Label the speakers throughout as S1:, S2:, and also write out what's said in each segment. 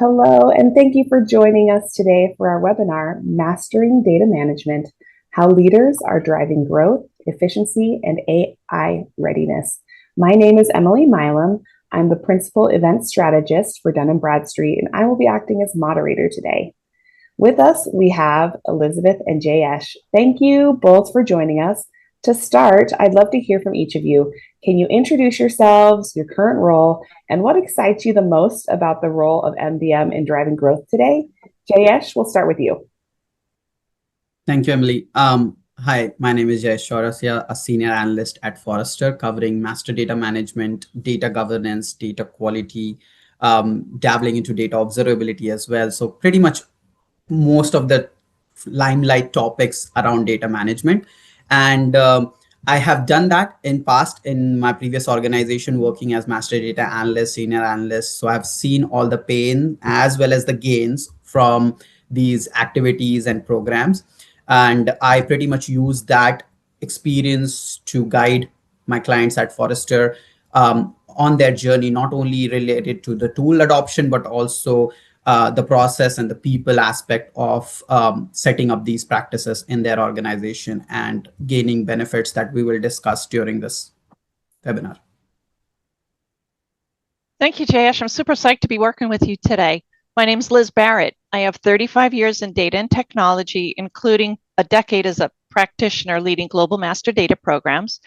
S1: Hello, and thank you for joining us today for our webinar, Mastering Data Management, How Leaders Are Driving Growth, Efficiency, and AI Readiness. My name is Emily Milam. I'm the Principal Event Strategist for Dun Bradstreet, and I will be acting as moderator today. With us, we have Elizabeth and Jayesh. Thank you both for joining us. To start, I'd love to hear from each of you. Can you introduce yourselves, your current role, and what excites you the most about the role of MDM in driving growth today? Jayesh, we'll start with you.
S2: Thank you, Emily. Hi, my name is Jayesh Chaurasia, a senior analyst at Forrester, covering master data management, data governance, data quality, dabbling into data observability as well. So pretty much most of the limelight topics around data management. And I have done that in past in my previous organization, working as master data analyst, senior analyst. So I've seen all the pain as well as the gains from these activities and programs. And I pretty much use that experience to guide my clients at Forrester on their journey, not only related to the tool adoption, but also the process and the people aspect of setting up these practices in their organization and gaining benefits that we will discuss during this webinar.
S3: Thank you, Jayesh. I'm super psyched to be working with you today. My name is Liz Barrette. I have 35 years in data and technology, including a decade as a practitioner leading global master data programs.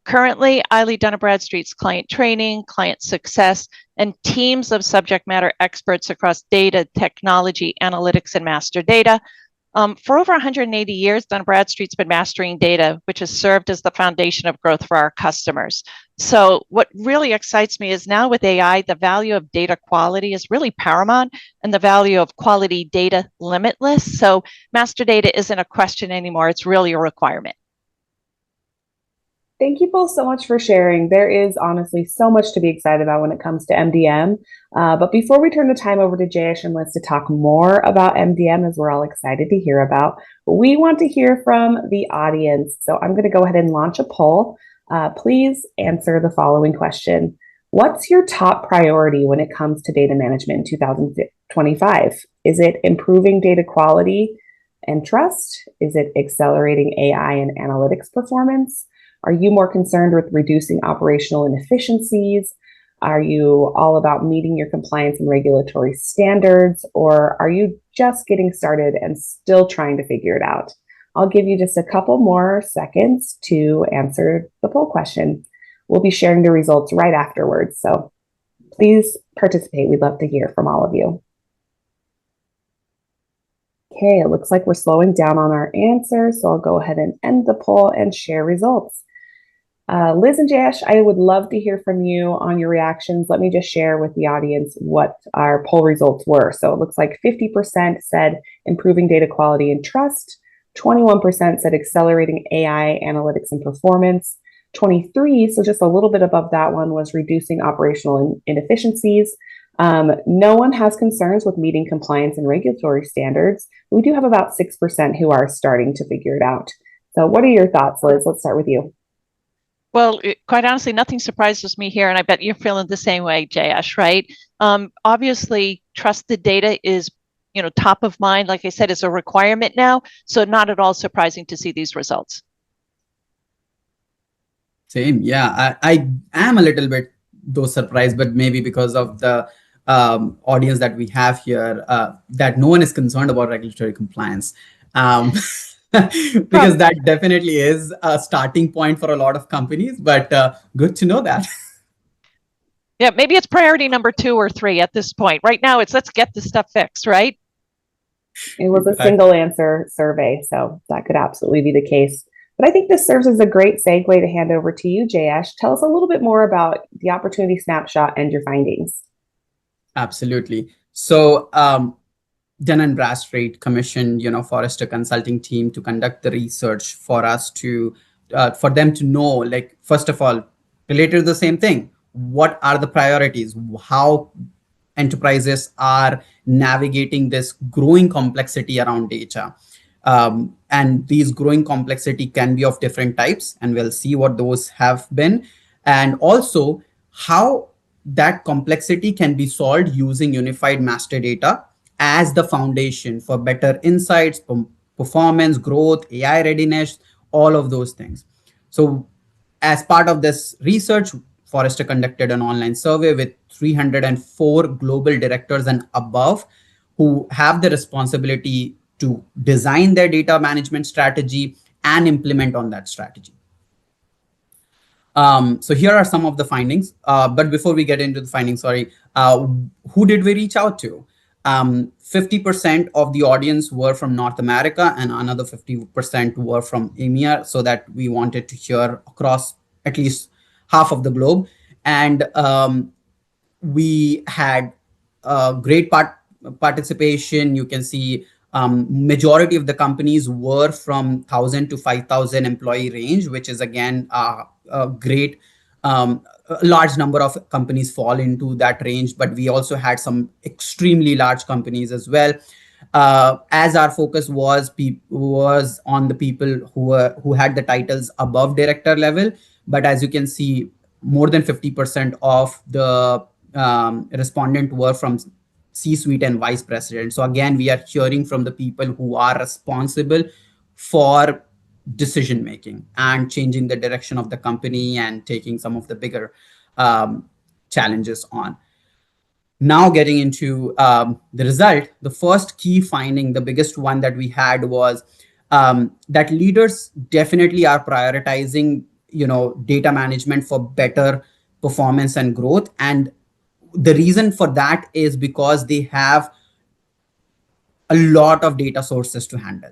S3: Currently, I lead Dun Bradstreet's client training, client success, and teams of subject matter experts across data, technology, analytics, and master data. For over 180 years, Dun Bradstreet's been mastering data, which has served as the foundation of growth for our customers. So what really excites me is now with AI, the value of data quality is really paramount and the value of quality data limitless. So master data isn't a question anymore. It's really a requirement.
S1: Thank you both so much for sharing. There is honestly so much to be excited about when it comes to MDM. But before we turn the time over to Jayesh and Liz to talk more about MDM, as we're all excited to hear about, we want to hear from the audience. So I'm going to go ahead and launch a poll. Please answer the following question. What's your top priority when it comes to data management in 2025? Is it improving data quality and trust? Is it accelerating AI and analytics performance? Are you more concerned with reducing operational inefficiencies? Are you all about meeting your compliance and regulatory standards? Or are you just getting started and still trying to figure it out? I'll give you just a couple more seconds to answer the poll question. We'll be sharing the results right afterwards, so please participate. We'd love to hear from all of you. Okay, it looks like we're slowing down on our answers, so I'll go ahead and end the poll and share results. Liz and Jayesh, I would love to hear from you on your reactions. Let me just share with the audience what our poll results were. So it looks like 50% said improving data quality and trust, 21% said accelerating AI, analytics, and performance, 23, so just a little bit above that one, was reducing operational inefficiencies. No one has concerns with meeting compliance and regulatory standards. We do have about 6% who are starting to figure it out. So what are your thoughts, Liz? Let's start with you.
S3: Well, quite honestly, nothing surprises me here, and I bet you're feeling the same way, Jayesh, right? Obviously, trusted data is, top of mind. Like I said, it's a requirement now, so not at all surprising to see these results.
S2: Same, yeah. I am a little bit, though, surprised, but maybe because of the audience that we have here, that no one is concerned about regulatory compliance. Because that definitely is a starting point for a lot of companies, but good to know that.
S3: Yeah, maybe it's priority number 2 or 3 at this point. Right now, it's let's get this stuff fixed, right?
S1: It was a single answer survey, so that could absolutely be the case. But I think this serves as a great segue to hand over to you, Jayesh. Tell us a little bit more about the Opportunity Snapshot and your findings.
S2: Absolutely. So Dun Bradstreet commissioned, Forrester Consulting team to conduct the research for us to, for them to know, like, first of all, related to the same thing, what are the priorities, how enterprises are navigating this growing complexity around data. And these growing complexity can be of different types, and we'll see what those have been. And also how that complexity can be solved using unified master data as the foundation for better insights, performance, growth, AI readiness, all of those things. So, as part of this research, Forrester conducted an online survey with 304 global directors and above who have the responsibility to design their data management strategy and implement on that strategy. So here are some of the findings. But before we get into the findings, sorry, who did we reach out to? 50% of the audience were from North America and another 50% were from EMEA, so that we wanted to hear across at least half of the globe. And we had great participation. You can see majority of the companies were from 1,000 to 5,000 employee range, which is again a great a large number of companies fall into that range, but we also had some extremely large companies as well. As our focus was on the people who had the titles above director level, but as you can see, more than 50% of the respondent were from C-suite and vice president. So again, we are hearing from the people who are responsible for decision making and changing the direction of the company and taking some of the bigger challenges on. Now getting into the result, the first key finding, the biggest one that we had was that leaders definitely are prioritizing, data management for better performance and growth. And the reason for that is because they have a lot of data sources to handle.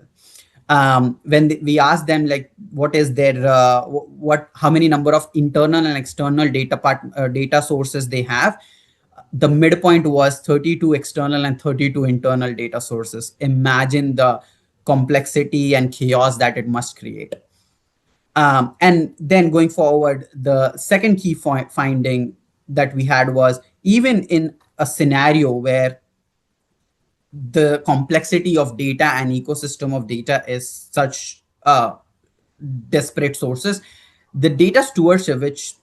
S2: When we ask them like what is their how many number of internal and external data sources they have, the midpoint was 32 external and 32 internal data sources. Imagine the complexity and chaos that it must create. And then going forward, the second key finding that we had was, even in a scenario where the complexity of data and ecosystem of data is such disparate sources, the data stewardship, which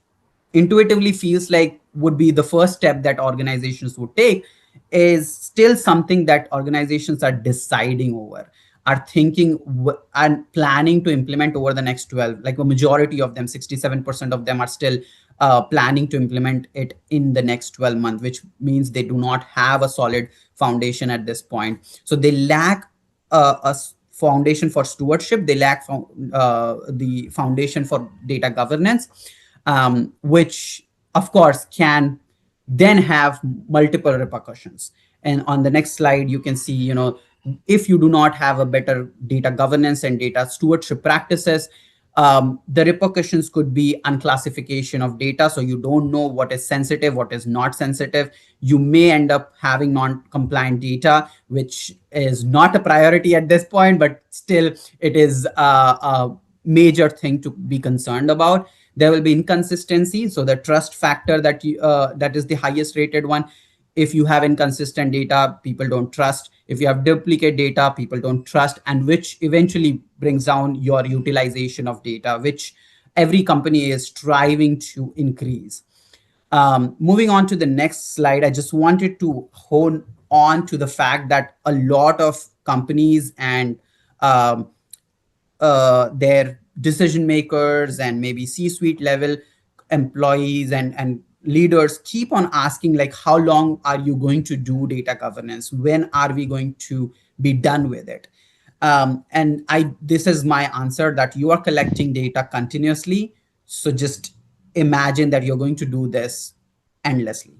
S2: intuitively feels like would be the first step that organizations would take, is still something that organizations are deciding over, are thinking and planning to implement over the next 12. Like a majority of them, 67% of them are still planning to implement it in the next 12 months, which means they do not have a solid foundation at this point. So they lack a foundation for stewardship. They lack the foundation for data governance, which of course can then have multiple repercussions. And on the next slide, you can see, if you do not have a better data governance and data stewardship practices, the repercussions could be unclassification of data. So you don't know what is sensitive, what is not sensitive. You may end up having non-compliant data, which is not a priority at this point, but still it is a major thing to be concerned about. There will be inconsistency. So the trust factor that is the highest rated one. If you have inconsistent data, people don't trust. If you have duplicate data, people don't trust, and which eventually brings down your utilization of data, which every company is striving to increase. Moving on to the next slide, I just wanted to hone on to the fact that a lot of companies and their decision makers and maybe C-suite level employees and leaders keep on asking, like, how long are you going to do data governance? When are we going to be done with it? And this is my answer, that you are collecting data continuously. So just imagine that you're going to do this endlessly.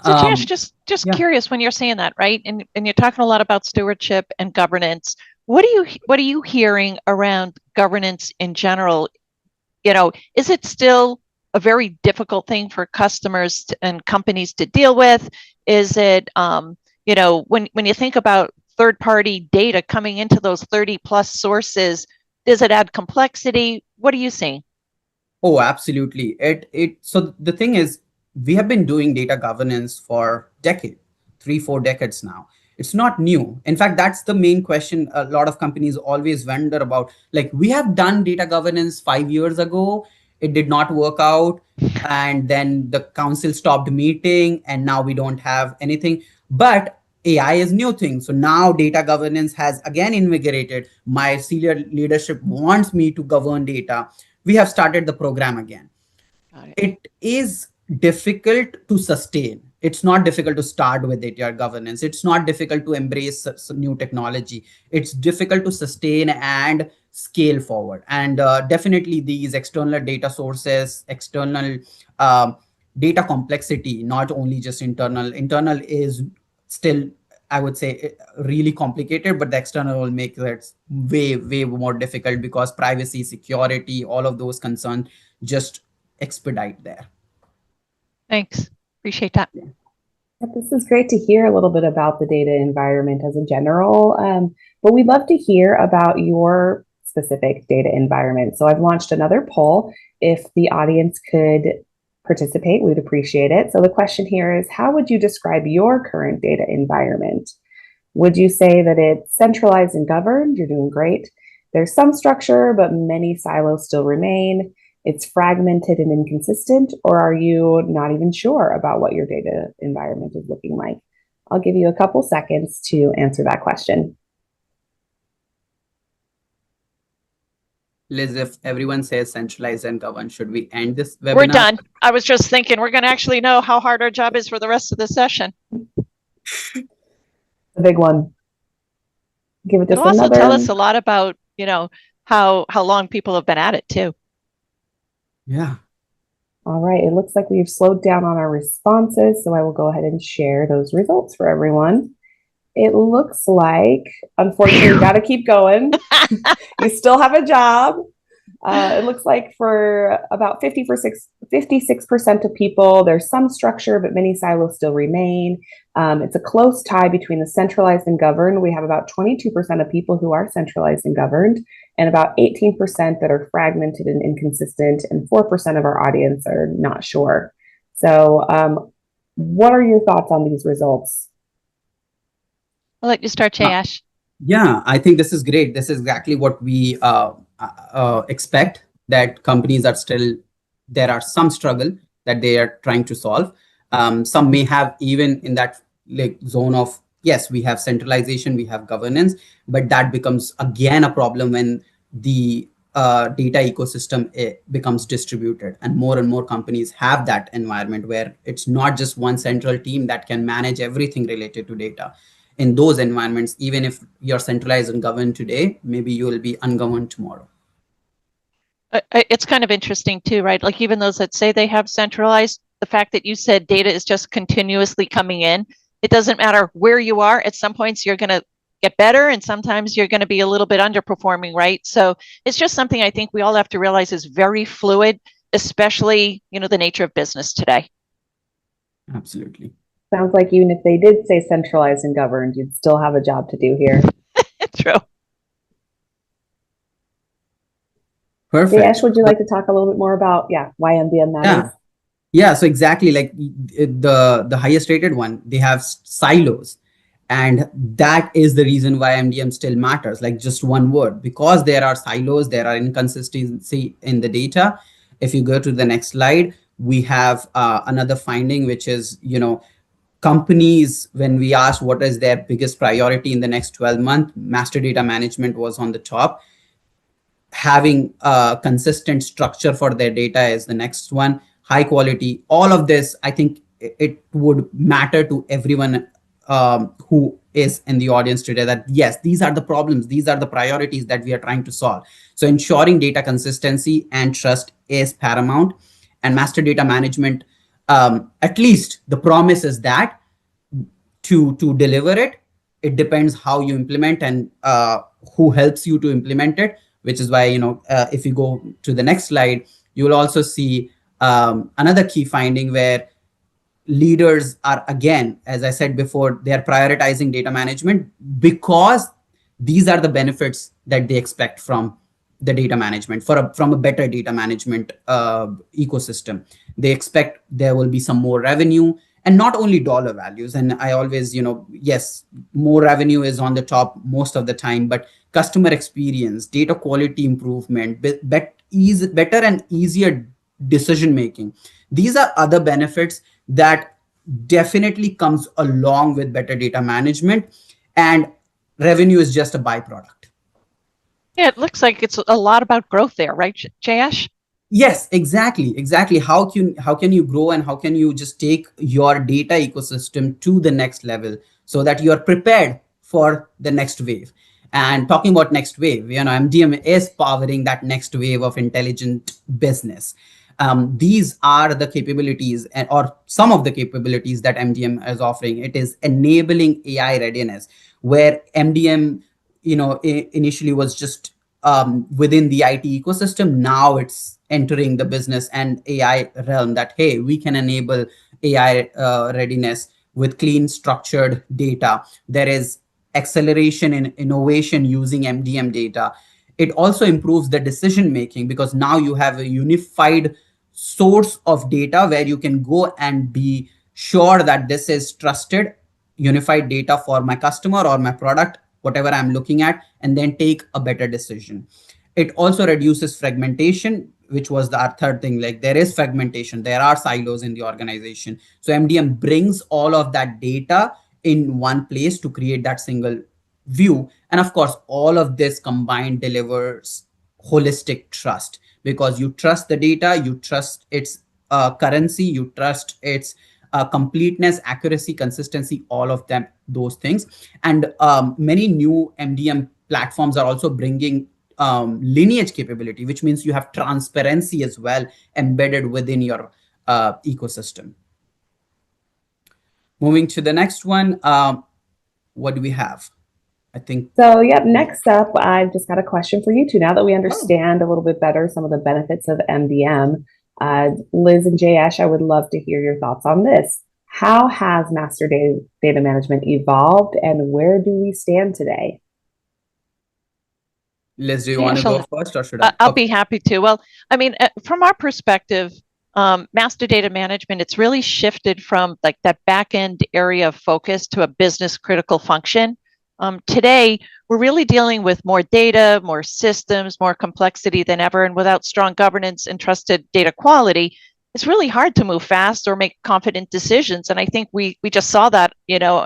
S3: So Jayesh, just curious, when you're saying that, right? And you're talking a lot about stewardship and governance. What are you hearing around governance in general? Is it still a very difficult thing for customers and companies to deal with? Is it, when you think about third-party data coming into those 30 plus sources, does it add complexity? What are you seeing?
S2: Oh, absolutely. So the thing is, we have been doing data governance for decades, 3-4 decades now. It's not new. In fact, that's the main question a lot of companies always wonder about. Like, we have done data governance 5 years ago. it did not work out, and then the council stopped meeting, and now we don't have anything. But AI is new thing. So now data governance has again invigorated. My senior leadership wants me to govern data. We have started the program again. It is difficult to sustain. It's not difficult to start with data governance. It's not difficult to embrace new technology. It's difficult to sustain and scale forward. And definitely these external data sources, external um, data complexity, not only just internal. Internal is still, I would say, really complicated, but the external will make it way, way more difficult because privacy, security, all of those concerns just expedite there.
S3: Thanks. Appreciate that.
S1: Yeah. This is great to hear a little bit about the data environment as a general, but we'd love to hear about your specific data environment. So I've launched another poll. If the audience could participate, we'd appreciate it. So the question here is, how would you describe your current data environment? Would you say that it's centralized and governed? You're doing great. There's some structure, but many silos still remain. It's fragmented and inconsistent, or are you not even sure about what your data environment is looking like? I'll give you a couple seconds to answer that question.
S2: Liz, if everyone says centralized and governed, should we end this webinar?
S3: We're done. I was just thinking we're going to actually know how hard our job is for the rest of the session.
S1: The big one. Give it just
S3: It'll also
S1: another.
S3: tell us a lot about, how long people have been at it too.
S2: Yeah.
S1: All right. It looks like we've slowed down on our responses, so I will go ahead and share those results for everyone. It looks like, unfortunately, you got to keep going. You still have a job. It looks like for about 56% of people, there's some structure, but many silos still remain. It's a close tie between the centralized and governed. We have about 22% of people who are centralized and governed, and about 18% that are fragmented and inconsistent, and 4% of our audience are not sure. So what are your thoughts on these results?
S3: I'll let you start, Jayesh.
S2: Yeah, I think this is great. This is exactly what we expect, that companies are still, there are some struggle that they are trying to solve. Some may have even in that zone of, yes, we have centralization, we have governance, but that becomes again a problem when the data ecosystem becomes distributed, and more companies have that environment where it's not just one central team that can manage everything related to data. In those environments, even if you're centralized and governed today, maybe you will be ungoverned tomorrow.
S3: It's kind of interesting too, right? Like even those that say they have centralized, the fact that you said data is just continuously coming in, it doesn't matter where you are. At some points, you're going to get better, and sometimes you're going to be a little bit underperforming, right? So it's just something I think we all have to realize is very fluid, especially, the nature of business today.
S2: Absolutely.
S1: Sounds like even if they did say centralized and governed, you'd still have a job to do here.
S3: True.
S2: Perfect.
S1: Jayesh, would you like to talk a little bit more about, why MDM matters?
S2: Yeah, so exactly, like the highest rated one, they have silos. And that is the reason why MDM still matters, like just one word, because there are silos, there are inconsistency in the data. If you go to the next slide, we have another finding, which is, companies, when we asked what is their biggest priority in the next 12 months, master data management was on the top. Having a consistent structure for their data is the next one. High quality, all of this, I think it would matter to everyone who is in the audience today, that yes, these are the problems, these are the priorities that we are trying to solve. So ensuring data consistency and trust is paramount. And master data management, at least the promise is that to deliver it, it depends how you implement and who helps you to implement it, which is why, if you go to the next slide, you will also see another key finding where leaders are, again, as I said before, they are prioritizing data management because these are the benefits that they expect from the data management, from a better data management ecosystem. They expect there will be some more revenue, and not only dollar values. And I always, yes, more revenue is on the top most of the time, but customer experience, data quality improvement, better and easier decision making. These are other benefits that definitely comes along with better data management, and revenue is just a byproduct.
S3: Yeah, it looks like it's a lot about growth there, right, Jayesh?
S2: Yes, exactly. How can you grow, and how can you just take your data ecosystem to the next level so that you are prepared for the next wave. And talking about next wave, MDM is powering that next wave of intelligent business. These are the capabilities, or some of the capabilities that MDM is offering. It is enabling AI readiness, where MDM, initially was just within the IT ecosystem. Now it's entering the business and AI realm, that, hey, we can enable AI readiness with clean, structured data. There is acceleration in innovation using MDM data. It also improves the decision making, because now you have a unified source of data where you can go and be sure that this is trusted, unified data for my customer or my product, whatever I'm looking at, and then take a better decision. It also reduces fragmentation, which was our third thing. Like, there is fragmentation, there are silos in the organization. So MDM brings all of that data in one place to create that single view. And of course, all of this combined delivers holistic trust, because you trust the data, you trust its currency, you trust its completeness, accuracy, consistency, all of them, those things. And many new MDM platforms are also bringing lineage capability, which means you have transparency as well embedded within your ecosystem. Moving to the next one, what do we have? I think.
S1: So, yep, next up, I've just got a question for you two. Now that we understand a little bit better some of the benefits of MDM, Liz and Jayesh, I would love to hear your thoughts on this. How has master data management evolved, and where do we stand today?
S2: Liz, do you want to go first, or should I?
S3: I'll be happy to. Well, I mean, from our perspective, master data management, it's really shifted from like that back end area of focus to a business critical function. Today, we're really dealing with more data, more systems, more complexity than ever. And without strong governance and trusted data quality, it's really hard to move fast or make confident decisions. And I think we just saw that,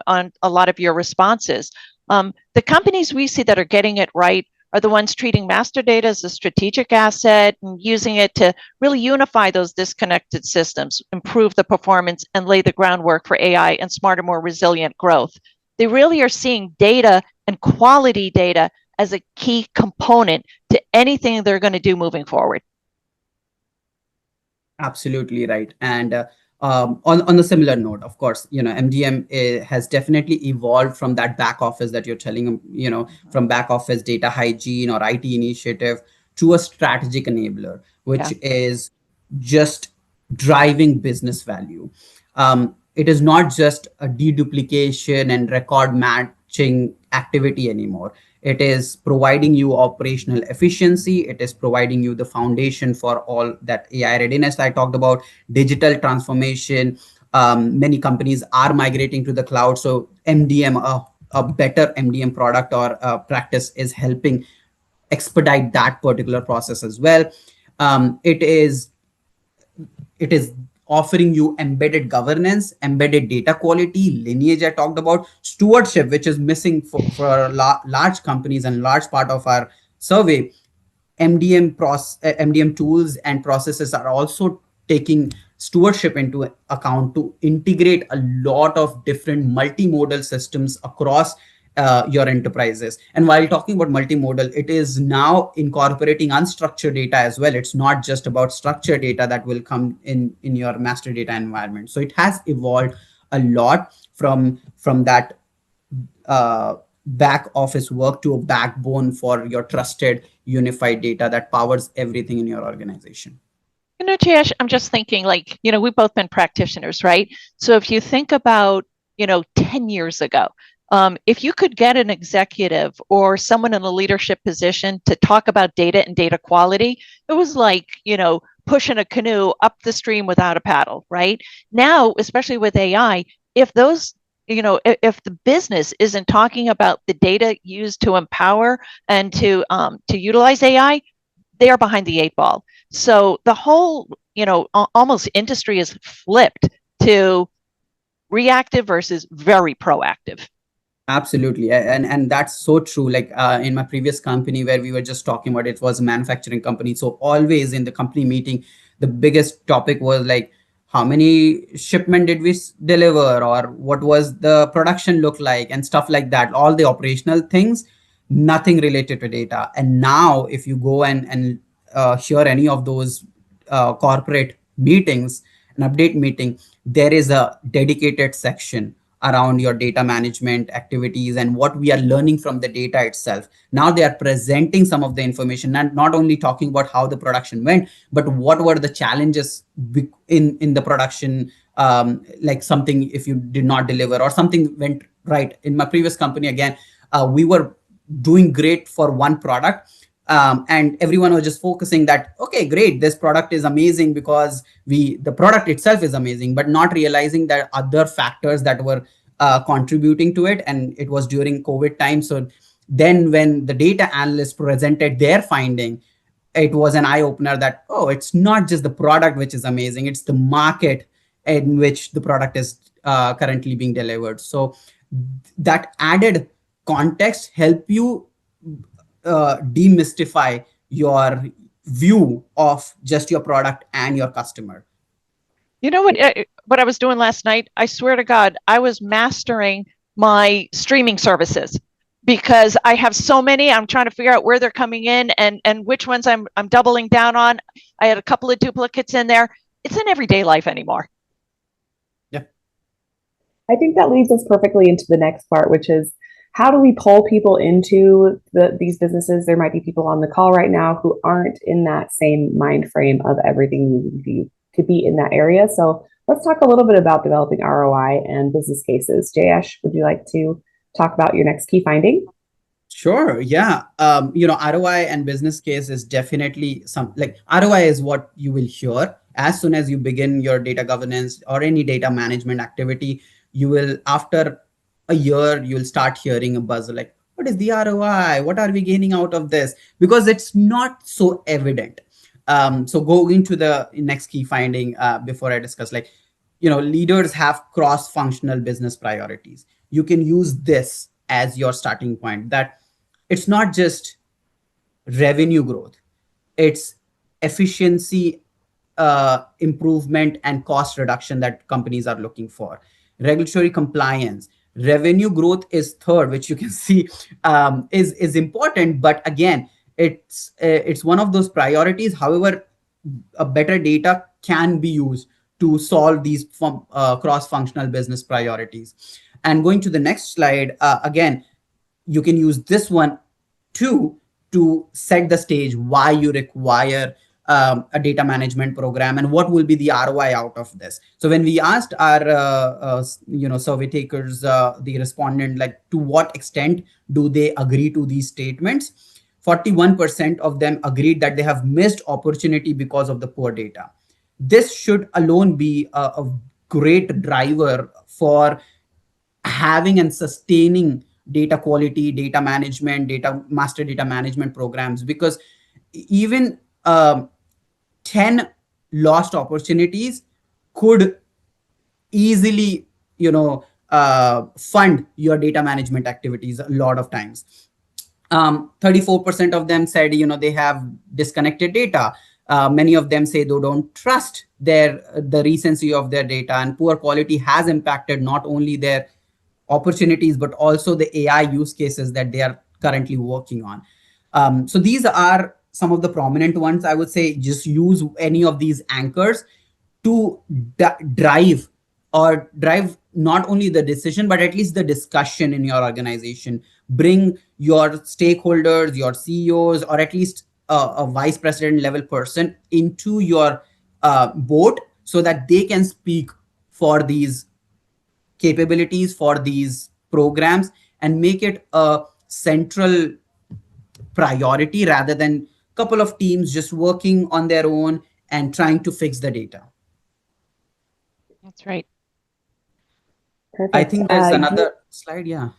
S3: on a lot of your responses. The companies we see that are getting it right are the ones treating master data as a strategic asset and using it to really unify those disconnected systems, improve the performance, and lay the groundwork for AI and smarter, more resilient growth. They really are seeing data and quality data as a key component to anything they're going to do moving forward.
S2: Absolutely right. And on a similar note, of course, MDM has definitely evolved from that back office that you're telling them, from back office data hygiene or IT initiative to a strategic enabler, which is just driving business value. It is not just a deduplication and record matching activity anymore. It is providing you operational efficiency. It is providing you the foundation for all that AI readiness I talked about, digital transformation. Many companies are migrating to the cloud. So MDM, a better MDM product or practice, is helping expedite that particular process as well. It is offering you embedded governance, embedded data quality, lineage I talked about, stewardship, which is missing for large companies and large part of our survey. MDM tools and processes are also taking stewardship into account to integrate a lot of different multimodal systems across your enterprises. And while talking about multimodal, it is now incorporating unstructured data as well. It's not just about structured data that will come in your master data environment. So it has evolved a lot from that back office work to a backbone for your trusted unified data that powers everything in your organization.
S3: Jayesh, I'm just thinking, like, we've both been practitioners, right? So if you think about, 10 years ago, if you could get an executive or someone in a leadership position to talk about data and data quality, it was like, pushing a canoe up the stream without a paddle, right? Now, especially with AI, if those, if the business isn't talking about the data used to empower and to utilize AI, they are behind the 8 ball. So the whole, almost industry is flipped to reactive versus very proactive.
S2: Absolutely. And that's so true. Like in my previous company where we were just talking about, it was a manufacturing company. So always in the company meeting, the biggest topic was like, how many shipment did we deliver, or what was the production look like, and stuff like that. All the operational things, nothing related to data. And now if you go and hear any of those corporate meetings, an update meeting, there is a dedicated section around your data management activities and what we are learning from the data itself. Now they are presenting some of the information and not only talking about how the production went, but what were the challenges in the production, like something if you did not deliver or something went right. In my previous company, again, we were doing great for one product, and everyone was just focusing that, okay, great, this product is amazing because the product itself is amazing, but not realizing that other factors that were contributing to it. And it was during COVID time. So then when the data analysts presented their finding, it was an eye opener that, oh, it's not just the product which is amazing, it's the market in which the product is currently being delivered. So that added context help you demystify your view of just your product and your customer.
S3: You know what I was doing last night? I swear to God, I was mastering my streaming services because I have so many. I'm trying to figure out where they're coming in and which ones I'm doubling down on. I had a couple of duplicates in there. It's in everyday life anymore.
S2: Yeah.
S1: I think that leads us perfectly into the next part, which is how do we pull people into these businesses? There might be people on the call right now who aren't in that same mind frame of everything needing to be in that area. So let's talk a little bit about developing ROI and business cases. Jayesh, would you like to talk about your next key finding?
S2: Sure. Yeah. ROI and business case is definitely like ROI is what you will hear as soon as you begin your data governance or any data management activity. You will, after a year, you'll start hearing a buzz like, what is the ROI? What are we gaining out of this? Because it's not so evident. So going to the next key finding before I discuss, like, leaders have cross-functional business priorities. You can use this as your starting point, that it's not just revenue growth, it's efficiency improvement and cost reduction that companies are looking for. Regulatory compliance, revenue growth is third, which you can see is important, but again, it's one of those priorities. However, a better data can be used to solve these cross-functional business priorities. And going to the next slide, again, you can use this one too to set the stage why you require a data management program and what will be the ROI out of this. So when we asked our survey takers, the respondent, like to what extent do they agree to these statements, 41% of them agreed that they have missed opportunity because of the poor data. This should alone be a great driver for having and sustaining data quality, data management, master data management programs, because even 10 lost opportunities could easily fund your data management activities a lot of times. 34% of them said they have disconnected data. Many of them say they don't trust the recency of their data, and poor quality has impacted not only their opportunities but also the AI use cases that they are currently working on. So these are some of the prominent ones. I would say just use any of these anchors to drive not only the decision but at least the discussion in your organization. Bring your stakeholders, your CEOs, or at least a vice president level person into your board so that they can speak for these capabilities, for these programs, and make it a central priority rather than a couple of teams just working on their own and trying to fix the data.
S3: That's right.
S1: Perfect.
S2: I think there's another slide. Yeah.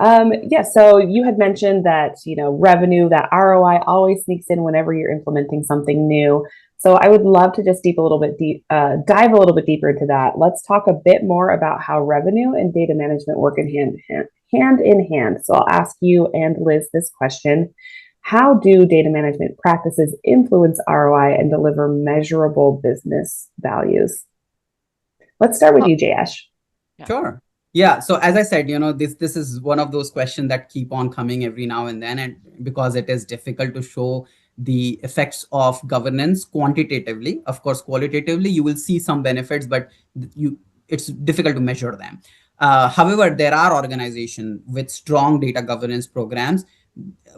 S1: Yeah, so you had mentioned that, revenue, that ROI always sneaks in whenever you're implementing something new. So I would love to just dive a little bit deeper into that. Let's talk a bit more about how revenue and data management work hand in hand. So I'll ask you and Liz this question. How do data management practices influence ROI and deliver measurable business values? Let's start with you, Jayesh.
S2: Sure. Yeah. So as I said, this is one of those questions that keep on coming every now and then, and because it is difficult to show the effects of governance quantitatively. Of course, qualitatively, you will see some benefits, but it's difficult to measure them. However, there are organizations with strong data governance programs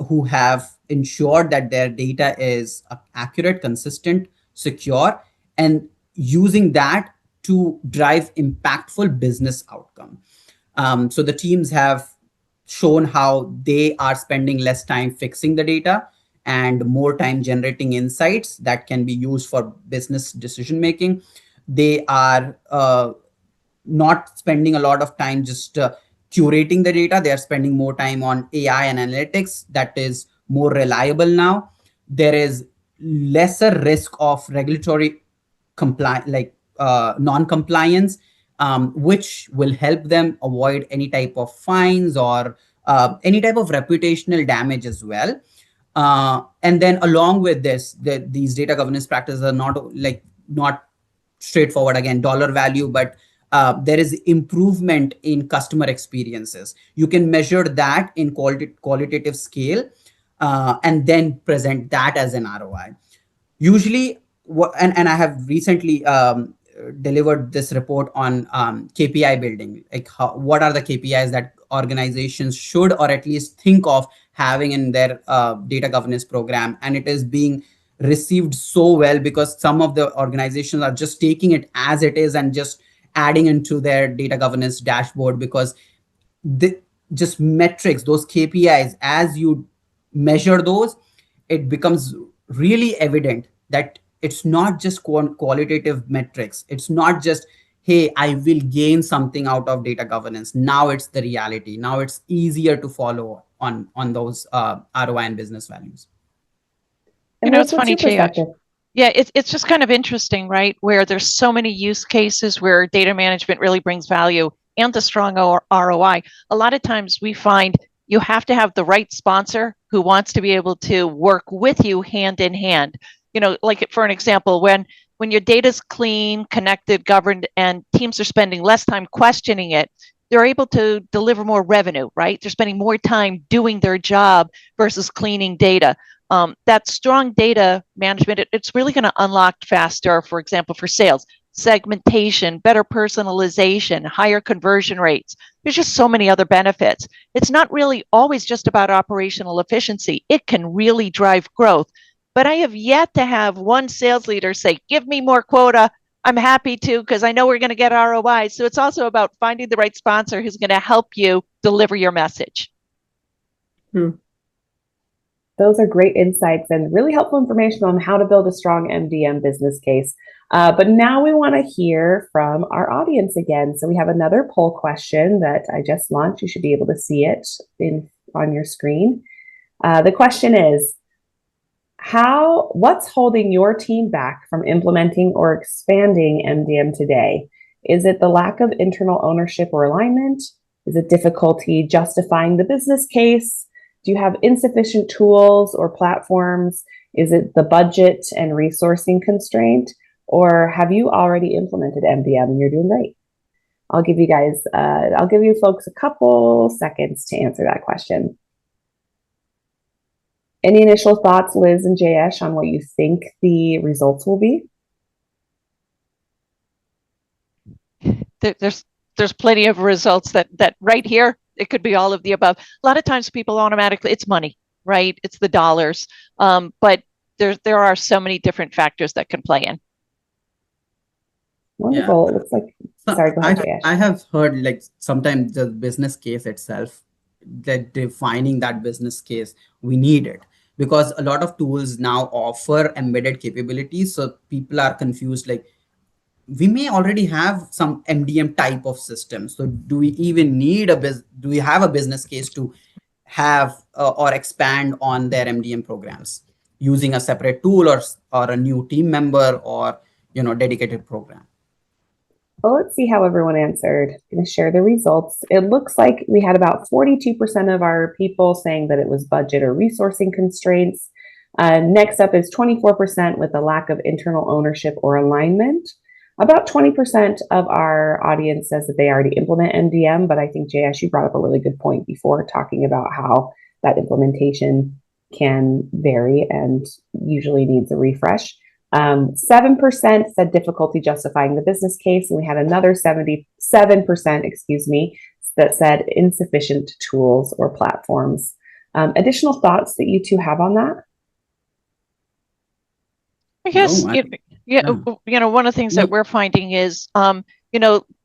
S2: who have ensured that their data is accurate, consistent, secure, and using that to drive impactful business outcome. So the teams have shown how they are spending less time fixing the data and more time generating insights that can be used for business decision making. They are not spending a lot of time just curating the data. They are spending more time on AI and analytics that is more reliable now. There is lesser risk of regulatory non-compliance, which will help them avoid any type of fines or any type of reputational damage as well. And then along with this, these data governance practices are not straightforward, again, dollar value, but there is improvement in customer experiences. You can measure that in qualitative scale and then present that as an ROI. Usually, and I have recently delivered this report on KPI building, like what are the KPIs that organizations should or at least think of having in their data governance program. And it is being received so well because some of the organizations are just taking it as it is and just adding into their data governance dashboard, because the just metrics, those KPIs, as you measure those, it becomes really evident that it's not just qualitative metrics. It's not just, hey, I will gain something out of data governance. Now it's the reality. Now it's easier to follow on those ROI and business values.
S1: And
S3: it's funny, Jayesh. Yeah, it's just kind of interesting, right? Where there's so many use cases where data management really brings value and a strong ROI. A lot of times we find you have to have the right sponsor who wants to be able to work with you hand in hand. Like for an example, when your data's clean, connected, governed, and teams are spending less time questioning it, they're able to deliver more revenue, right? They're spending more time doing their job versus cleaning data. That strong data management, it's really going to unlock faster, for example, for sales, segmentation, better personalization, higher conversion rates. There's just so many other benefits. It's not really always just about operational efficiency. It can really drive growth. But I have yet to have one sales leader say, give me more quota. I'm happy to, because I know we're going to get ROI. So it's also about finding the right sponsor who's going to help you deliver your message.
S1: Those are great insights and really helpful information on how to build a strong MDM business case. But now we want to hear from our audience again. So we have another poll question that I just launched. You should be able to see it on your screen. The question is, what's holding your team back from implementing or expanding MDM today? Is it the lack of internal ownership or alignment? Is it difficulty justifying the business case? Do you have insufficient tools or platforms? Is it the budget and resourcing constraint? Or have you already implemented MDM and you're doing great? I'll give you folks a couple seconds to answer that question. Any initial thoughts, Liz and Jayesh, on what you think the results will be?
S3: There's plenty of results that right here, it could be all of the above. A lot of times people automatically, it's money, right? It's the dollars. But there are so many different factors that can play in.
S1: Wonderful. Yeah. It looks like, sorry, go ahead, Jayesh.
S2: I have heard like sometimes the business case itself, that defining that business case, we need it. Because a lot of tools now offer embedded capabilities. So people are confused, like, we may already have some MDM type of system. So do we even need do you have a business case to have or expand on their MDM programs using a separate tool or a new team member or dedicated program?
S1: Well, let's see how everyone answered. I'm going to share the results. It looks like we had about 42% of our people saying that it was budget or resourcing constraints. Next up is 24% with a lack of internal ownership or alignment. About 20% of our audience says that they already implement MDM, but I think, Jayesh, you brought up a really good point before talking about how that implementation can vary and usually needs a refresh. 7% said difficulty justifying the business case, and we had another 77%, that said insufficient tools or platforms. Additional thoughts that you two have on that?
S3: I guess, one of the things that we're finding is,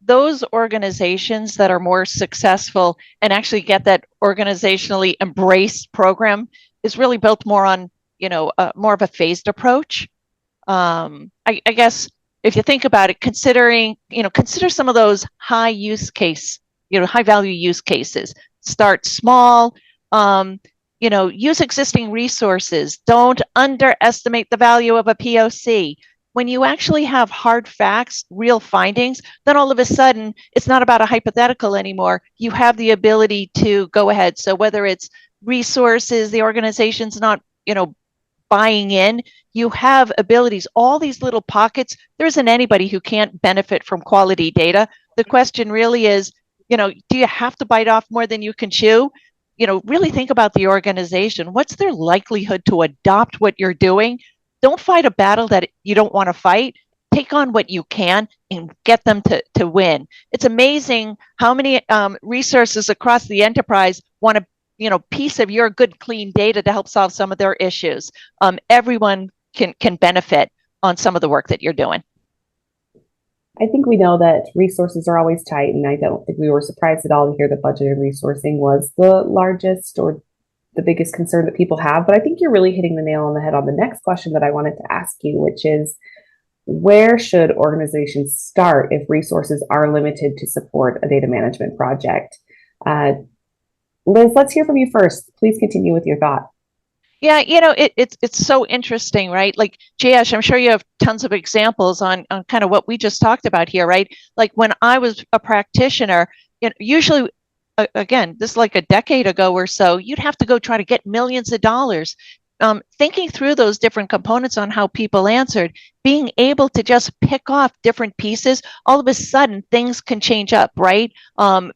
S3: those organizations that are more successful and actually get that organizationally embraced program is really built more on, more of a phased approach. I guess if you think about it, consider some of those high value use cases. Start small, use existing resources. Don't underestimate the value of a POC. When you actually have hard facts, real findings, then all of a sudden, it's not about a hypothetical anymore. You have the ability to go ahead. So whether it's resources, the organization's not, buying in, you have abilities, all these little pockets. There isn't anybody who can't benefit from quality data. The question really is, do you have to bite off more than you can chew? Really think about the organization. What's their likelihood to adopt what you're doing? Don't fight a battle that you don't want to fight. Take on what you can and get them to win. It's amazing how many resources across the enterprise want to piece of your good, clean data to help solve some of their issues. Everyone can benefit on some of the work that you're doing.
S1: I think we know that resources are always tight, and I don't think we were surprised at all to hear that budget and resourcing was the largest or the biggest concern that people have. But I think you're really hitting the nail on the head on the next question that I wanted to ask you, which is, where should organizations start if resources are limited to support a data management project? Liz, let's hear from you first. Please continue with your thought.
S3: Yeah, it's so interesting, right? Like, Jayesh, I'm sure you have tons of examples on kind of what we just talked about here, right? Like when I was a practitioner, usually, again, this is like a decade ago or so, you'd have to go try to get millions of dollars. Thinking through those different components on how people answered, being able to just pick off different pieces, all of a sudden things can change up, right? And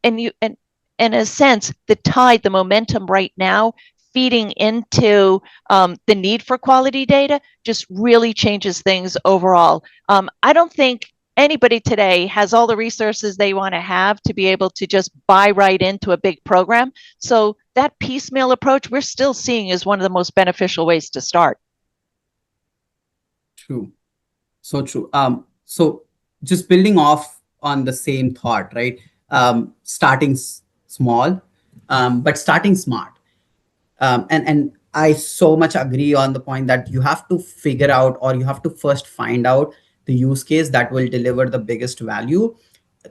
S3: in a sense, the momentum right now feeding into the need for quality data just really changes things overall. I don't think anybody today has all the resources they want to have to be able to just buy right into a big program. So that piecemeal approach we're still seeing is one of the most beneficial ways to start.
S2: True. So true. So just building off on the same thought, right? Starting small, but starting smart. And I so much agree on the point that you have to figure out, or you have to first find out the use case that will deliver the biggest value.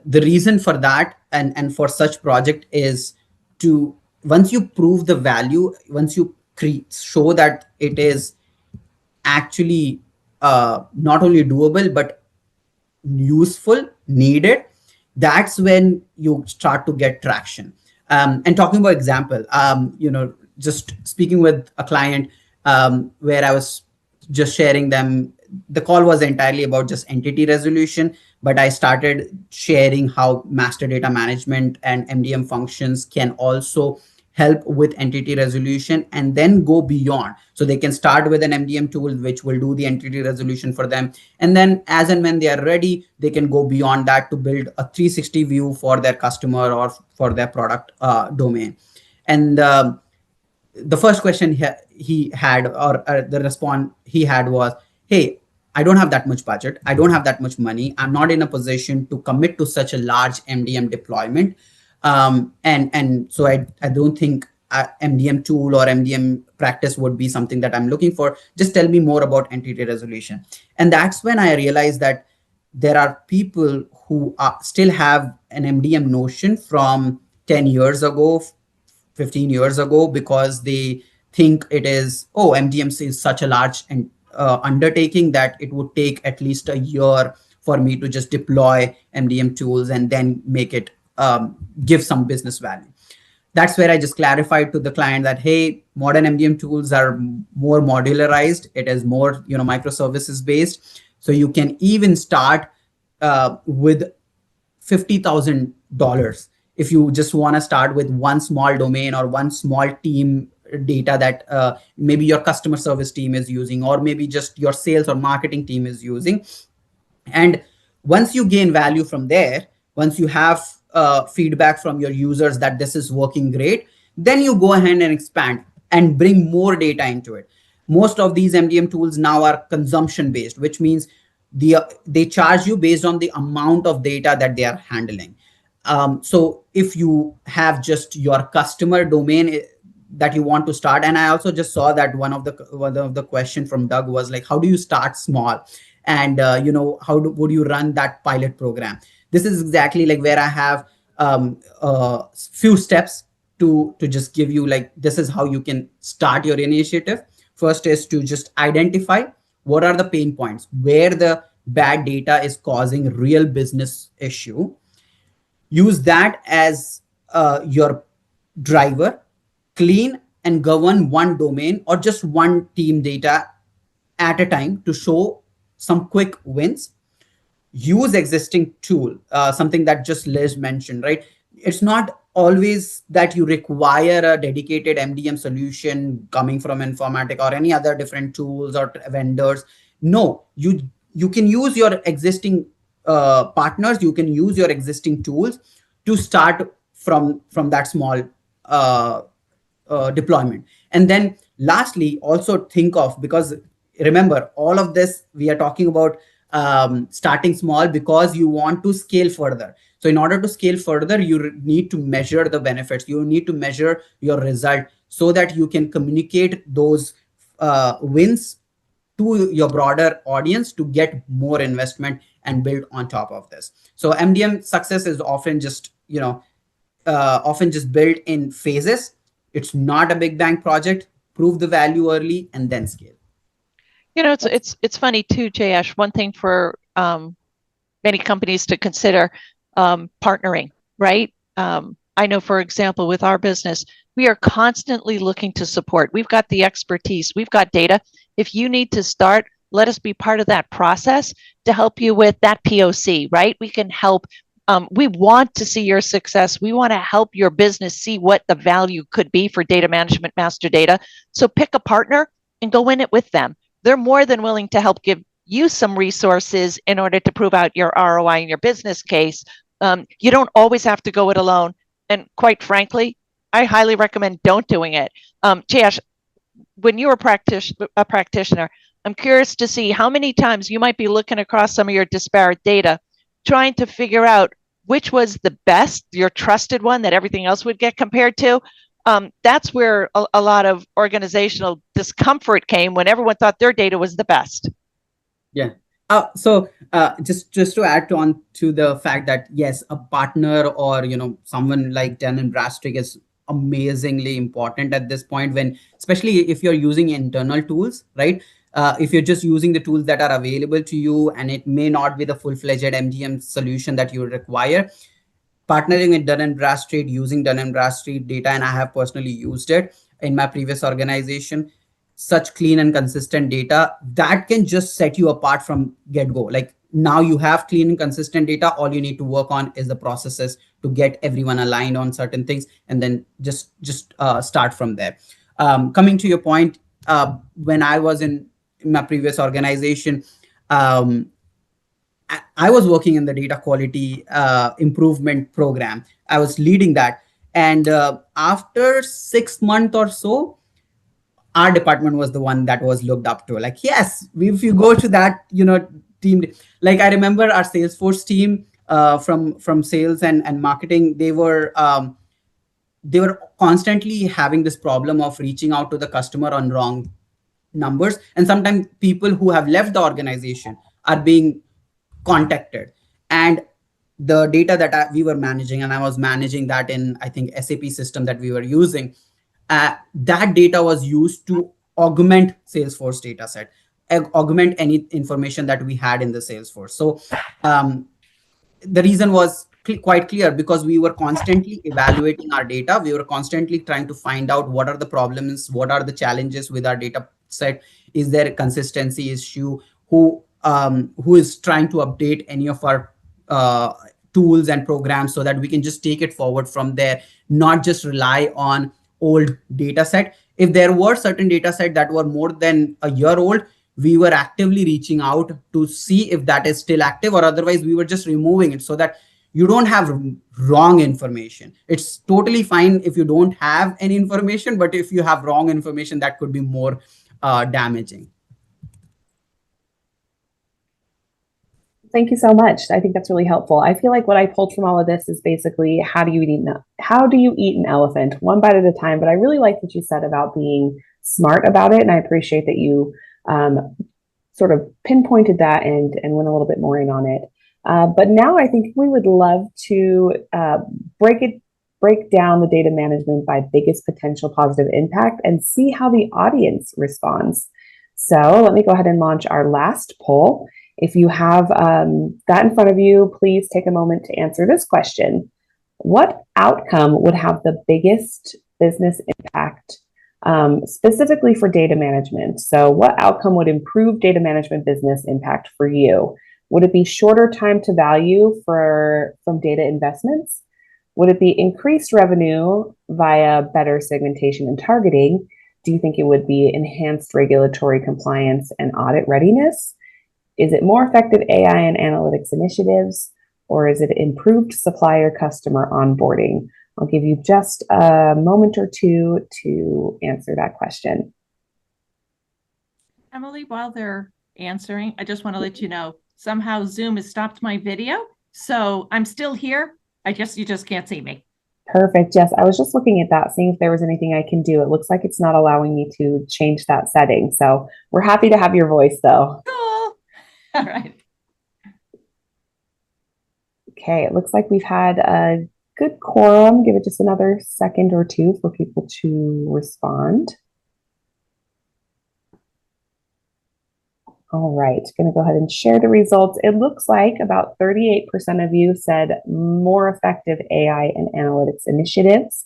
S2: The reason for that and for such project is to, once you prove the value, once you show that it is actually not only doable, but useful, needed, that's when you start to get traction. And talking about example, just speaking with a client where I was just sharing them, the call was entirely about just entity resolution, but I started sharing how master data management and MDM functions can also help with entity resolution and then go beyond. So they can start with an MDM tool, which will do the entity resolution for them. And then as and when they are ready, they can go beyond that to build a 360 view for their customer or for their product domain. And the first question he had, or the response he had was, hey, I don't have that much budget. I don't have that much money. I'm not in a position to commit to such a large MDM deployment. And so I don't think MDM tool or MDM practice would be something that I'm looking for. Just tell me more about entity resolution. And that's when I realized that there are people who still have an MDM notion from 10 years ago, 15 years ago, because they think it is, oh, MDMC is such a large and undertaking that it would take at least a year for me to just deploy MDM tools and then make it give some business value. That's where I just clarified to the client that, hey, modern MDM tools are more modularized. It is more, microservices based. So you can even start with $50,000 if you just want to start with one small domain or one small team data that maybe your customer service team is using, or maybe just your sales or marketing team is using. And once you gain value from there, once you have feedback from your users that this is working great, then you go ahead and expand and bring more data into it. Most of these MDM tools now are consumption based, which means they charge you based on the amount of data that they are handling. So if you have just your customer domain that you want to start, and I also just saw that one of the question from Doug was like, how do you start small, and would you run that pilot program? This is exactly like where I have few steps to just give you, like, this is how you can start your initiative. First is to just identify what are the pain points where the bad data is causing real business issue. Use that as your driver. Clean and govern one domain or just one team data at a time to show some quick wins. Use existing tool, something that just Liz mentioned, right? It's not always that you require a dedicated MDM solution coming from Informatic or any other different tools or vendors. No, you can use your existing partners, you can use your existing tools to start from that small deployment. And then lastly, also think of, because remember, all of this we are talking about starting small because you want to scale further. So in order to scale further, you need to measure the benefits, you need to measure your result so that you can communicate those wins to your broader audience to get more investment and build on top of this. So MDM success is often just often just built in phases. It's not a big bang project. Prove the value early and then scale.
S3: It's funny too, Jayesh. One thing for many companies to consider, partnering, right? I know, for example, with our business, we are constantly looking to support. We've got the expertise, we've got data. If you need to start, let us be part of that process to help you with that POC, right? We can help. We want to see your success. We want to help your business see what the value could be for data management master data. So pick a partner and go in it with them. They're more than willing to help give you some resources in order to prove out your ROI and your business case. You don't always have to go it alone. And quite frankly, I highly recommend don't doing it. Jayesh, when you're a practitioner, I'm curious to see how many times you might be looking across some of your disparate data, trying to figure out which was the best, your trusted one that everything else would get compared to. That's where a lot of organizational discomfort came when everyone thought their data was the best.
S2: Yeah. So just to add on to the fact that yes, a partner or someone like Dun Bradstreet is amazingly important at this point, when especially if you're using internal tools, right? If you're just using the tools that are available to you and it may not be the full-fledged MDM solution that you require, partnering with Dun Bradstreet, using Dun Bradstreet data, and I have personally used it in my previous organization, such clean and consistent data that can just set you apart from get-go. Like, now you have clean and consistent data, all you need to work on is the processes to get everyone aligned on certain things, and then just start from there. Coming to your point, when I was in my previous organization, I was working in the data quality improvement program. I was leading that. And after 6 months or so, our department was the one that was looked up to. Like, yes, if you go to that, team, like I remember our Salesforce team from sales and marketing, they were constantly having this problem of reaching out to the customer on wrong numbers. And sometimes people who have left the organization are being contacted. And the data that we were managing, and I was managing that in, I think, SAP system that we were using, that data was used to augment Salesforce data set, augment any information that we had in the Salesforce. So the reason was quite clear, because we were constantly evaluating our data. We were constantly trying to find out what are the problems, what are the challenges with our data set. Is there a consistency issue? Who is trying to update any of our tools and programs, so that we can just take it forward from there, not just rely on old data set. If there were certain data set that were more than a year old, we were actively reaching out to see if that is still active, or otherwise we were just removing it, so that you don't have wrong information. It's totally fine if you don't have any information, but if you have wrong information, that could be more damaging.
S1: Thank you so much. I think that's really helpful. I feel like what I pulled from all of this is basically how do you eat an elephant one bite at a time. But I really like what you said about being smart about it, and I appreciate that you sort of pinpointed that and went a little bit more in on it. But now I think we would love to break down the data management by biggest potential positive impact and see how the audience responds. So let me go ahead and launch our last poll. If you have that in front of you, please take a moment to answer this question. What outcome would have the biggest business impact, specifically for data management? So what outcome would improve data management business impact for you? Would it be shorter time to value from data investments? Would it be increased revenue via better segmentation and targeting? Do you think it would be enhanced regulatory compliance and audit readiness? Is it more effective AI and analytics initiatives, or is it improved supplier customer onboarding? I'll give you just a moment or two to answer that question.
S3: Emily, while they're answering, I just want to let you know, somehow Zoom has stopped my video. So I'm still here. You just can't see me.
S1: Perfect. Yes, I was just looking at that, seeing if there was anything I can do. It looks like it's not allowing me to change that setting. So we're happy to have your voice, though.
S3: Cool. All right.
S1: Okay, it looks like we've had a good quorum. Give it just another second or two for people to respond. All right, going to go ahead and share the results. It looks like about 38% of you said more effective AI and analytics initiatives.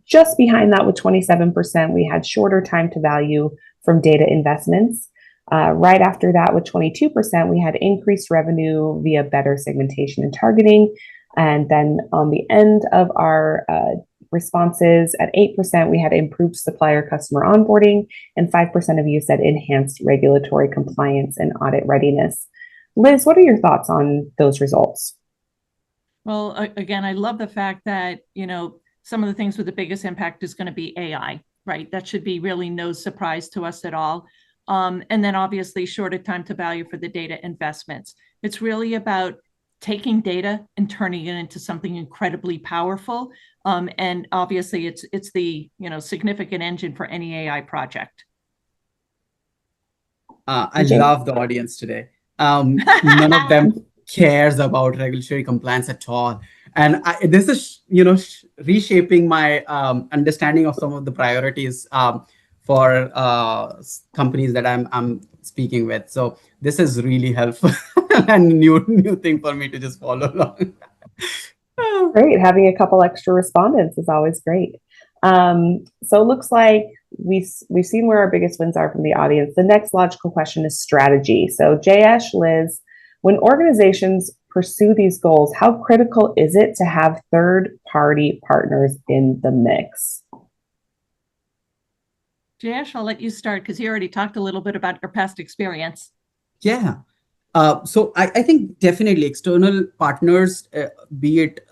S1: Just behind that, with 27%, we had shorter time to value from data investments. Right after that, with 22%, we had increased revenue via better segmentation and targeting. And then on the end of our responses, at 8%, we had improved supplier customer onboarding, and 5% of you said enhanced regulatory compliance and audit readiness. Liz, what are your thoughts on those results?
S3: Well, again, I love the fact that, some of the things with the biggest impact is going to be AI, right? That should be really no surprise to us at all. And then obviously shorter time to value for the data investments. It's really about taking data and turning it into something incredibly powerful. And obviously it's the significant engine for any AI project.
S2: I love the audience today. None of them cares about regulatory compliance at all. And this is, reshaping my understanding of some of the priorities for companies that I'm speaking with. So this is really helpful and new thing for me to just follow along.
S1: Great. Having a couple extra respondents is always great. So it looks like we've seen where our biggest wins are from the audience. The next logical question is strategy. So Jayesh, Liz, when organizations pursue these goals, how critical is it to have third-party partners in the mix?
S3: Jayesh, I'll let you start because you already talked a little bit about your past experience.
S2: Yeah. So I think definitely external partners, be it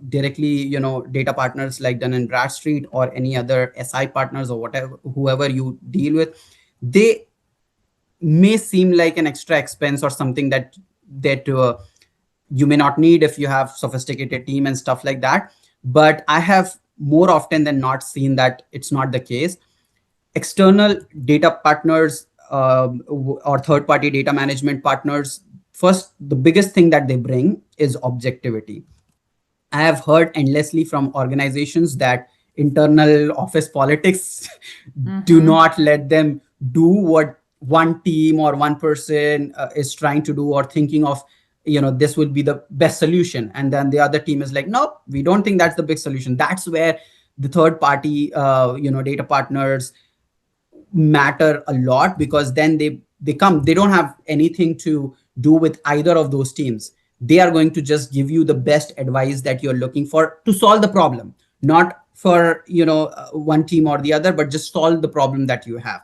S2: directly, data partners like Dun Bradstreet or any other SI partners or whoever you deal with, they may seem like an extra expense or something that you may not need if you have sophisticated team and stuff like that. But I have more often than not seen that it's not the case. External data partners or third-party data management partners First, the biggest thing that they bring is objectivity. I have heard endlessly from organizations that internal office politics do not let them do what one team or one person is trying to do or thinking of, this would be the best solution. And then the other team is like, no, we don't think that's the big solution. That's where the third party, data partners matter a lot, because then they don't have anything to do with either of those teams. They are going to just give you the best advice that you're looking for to solve the problem, not for one team or the other, but just solve the problem that you have.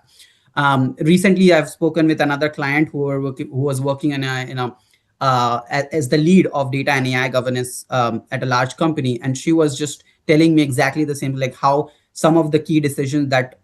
S2: Recently I've spoken with another client who was working as the lead of data and AI governance at a large company, and she was just telling me exactly the same, like how some of the key decisions that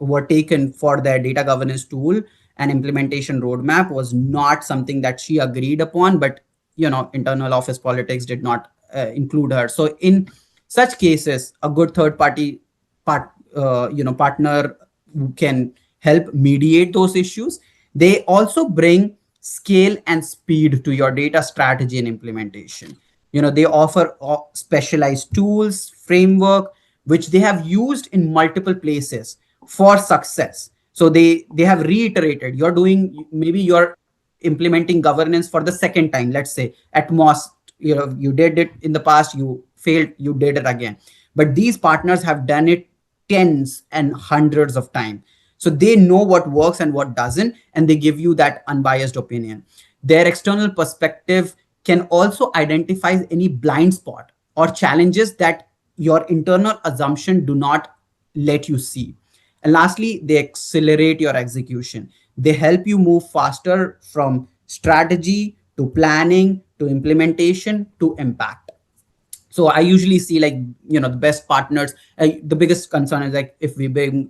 S2: were taken for their data governance tool and implementation roadmap was not something that she agreed upon, but internal office politics did not include her. So in such cases, a good third party partner who can help mediate those issues. They also bring scale and speed to your data strategy and implementation. They offer specialized tools, framework, which they have used in multiple places for success. So they have reiterated, you're implementing governance for the second time, let's say at most, you did it in the past, you failed, you did it again. But these partners have done it tens and hundreds of times. So they know what works and what doesn't, and they give you that unbiased opinion. Their external perspective can also identify any blind spot or challenges that your internal assumption do not let you see. And lastly, they accelerate your execution. They help you move faster from strategy to planning to implementation to impact. So I usually see, like, the best partners, the biggest concern is like, if we bring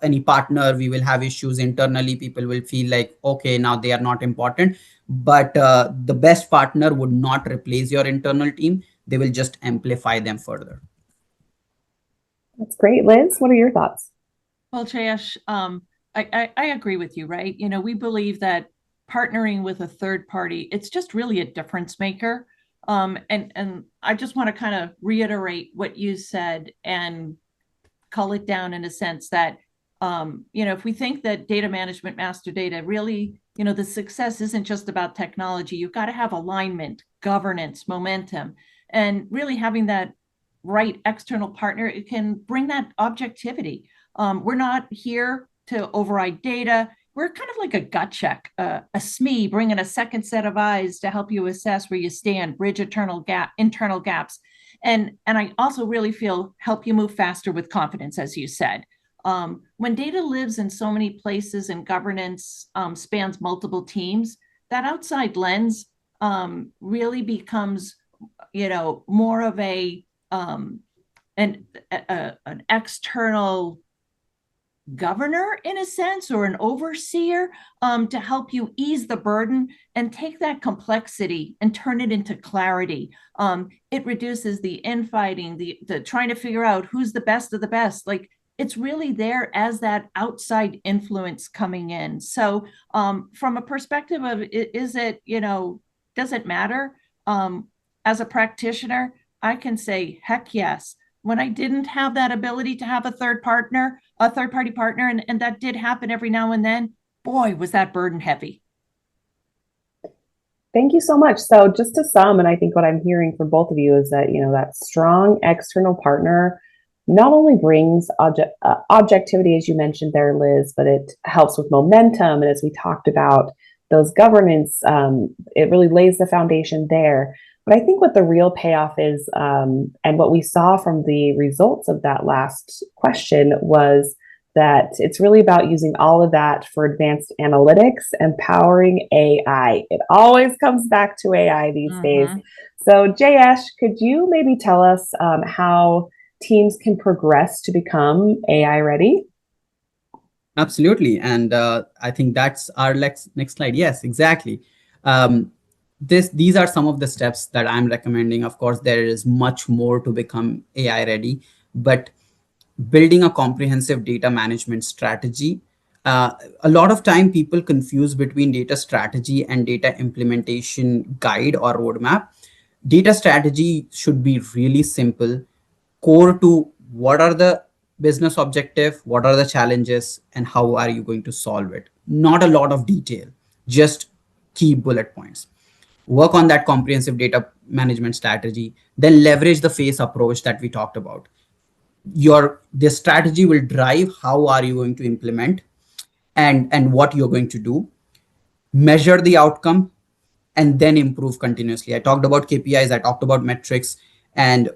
S2: any partner, we will have issues internally. People will feel like, okay, now they are not important. But the best partner would not replace your internal team. They will just amplify them further.
S1: That's great. Liz, what are your thoughts?
S4: Well, Jayesh, I agree with you, right? We believe that partnering with a third party, it's just really a difference maker. And I just want to kind of reiterate what you said and cull it down in a sense that, if we think that data management, master data, really, the success isn't just about technology. You've got to have alignment, governance, momentum, and really having that right external partner. It can bring that objectivity. We're not here to override data. We're kind of like a gut check, a SME, bringing a second set of eyes to help you assess where you stand, bridge internal gaps. And I also really feel help you move faster with confidence, as you said. When data lives in so many places and governance spans multiple teams, that outside lens really becomes, more of an external governor in a sense, or an overseer to help you ease the burden and take that complexity and turn it into clarity. It reduces the infighting, the trying to figure out who's the best of the best. Like, it's really there as that outside influence coming in. So from a perspective of, does it matter? As a practitioner, I can say, heck yes. When I didn't have that ability to have a third party partner, and that did happen every now and then, boy, was that burden heavy.
S1: Thank you so much. So just to sum, and I think what I'm hearing from both of you is that, that strong external partner not only brings objectivity, as you mentioned there, Liz, but it helps with momentum. And as we talked about, those governance, it really lays the foundation there. But I think what the real payoff is, and what we saw from the results of that last question, was that it's really about using all of that for advanced analytics, empowering AI. It always comes back to AI these days. So Jayesh, could you maybe tell us how teams can progress to become AI ready?
S2: Absolutely. And I think that's our next slide. Yes, exactly. These are some of the steps that I'm recommending. Of course, there is much more to become AI ready, but building a comprehensive data management strategy A lot of time people confuse between data strategy and data implementation guide or roadmap. Data strategy should be really simple, core to what are the business objective, what are the challenges, and how are you going to solve it. Not a lot of detail, just key bullet points. Work on that comprehensive data management strategy, then leverage the phase approach that we talked about. This strategy will drive how are you going to implement and what you're going to do, measure the outcome, and then improve continuously. I talked about KPIs, I talked about metrics, and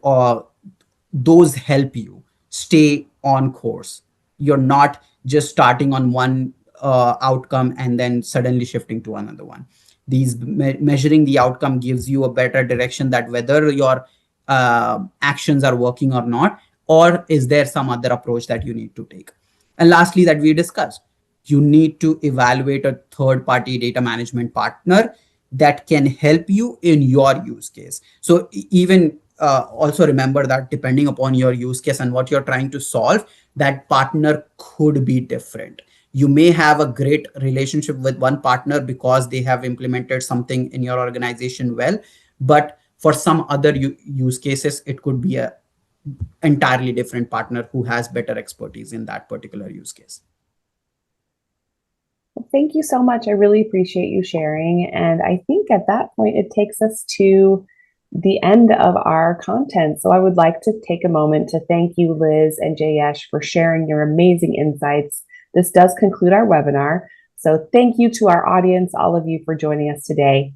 S2: those help you stay on course. You're not just starting on one outcome and then suddenly shifting to another one. These measuring the outcome gives you a better direction that whether your actions are working or not, or is there some other approach that you need to take. And lastly, that we discussed, you need to evaluate a third party data management partner that can help you in your use case. So even also remember that depending upon your use case and what you're trying to solve, that partner could be different. You may have a great relationship with one partner because they have implemented something in your organization well, but for some other use cases, it could be a entirely different partner who has better expertise in that particular use case.
S1: Well, thank you so much. I really appreciate you sharing. And I think at that point, it takes us to the end of our content. So I would like to take a moment to thank you, Liz and Jayesh, for sharing your amazing insights. This does conclude our webinar. So thank you to our audience, all of you, for joining us today.